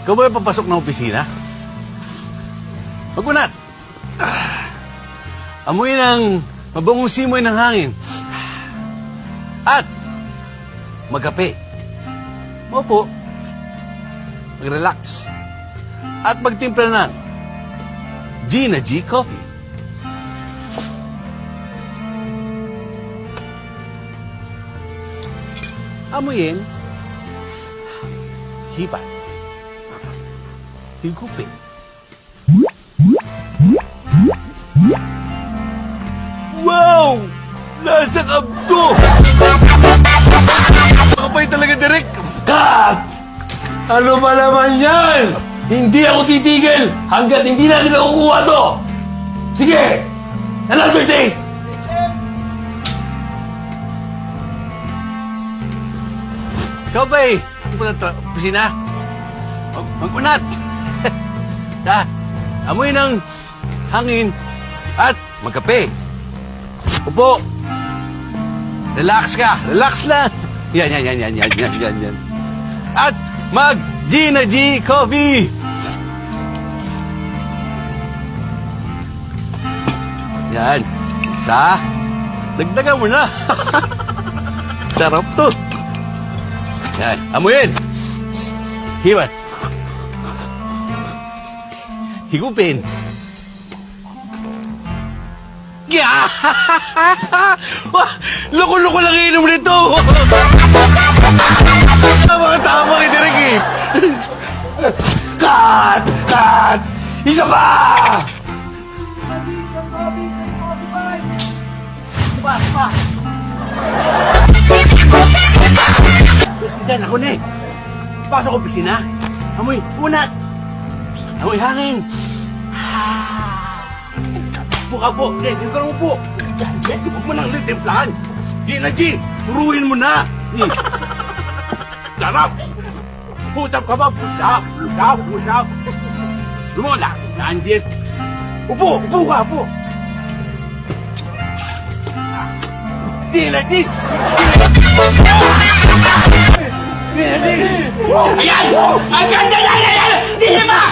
Ikaw ba yung papasok ng opisina? Magkunat! Amoy ng mabangong simoy ng hangin. At magkape. Maupo. Mag-relax. At magtimpla ng Gina G Coffee. Amoyin. Hipan. Higupin. Wow! Lasang abdo! Kapay talaga, Derek! Cut! Ano ba naman yan? Hindi ako titigil hanggat hindi natin nakukuha to! Sige! Another day! Ikaw ba'y pupunta sa opisina? Magkunat! Amoy ng hangin at magkape. Upo. Relax ka. Relax lang. Yan. At mag-Gina G Coffee. Yan. Isa. Dagdagan mo na. Sarap to. Yan. Amoyin. Hiwan. Higupin. Yeah! Loko-loko lang inom nito! Mga tama kay Derek eh! Cut! Cut! Isa pa! Yan, ako na eh. Pasok opisina. Amoy, unat. Amoy hangin. Buka po. Huwag ka lang po. Huwag mo nang litimplahan. Gina G, puruhin mo na. Sarap. Putap ka ba? Putap. Lumola. Andies. Upo ka, upo. Gina G. Ayan! Ang ganda yan! Di ba?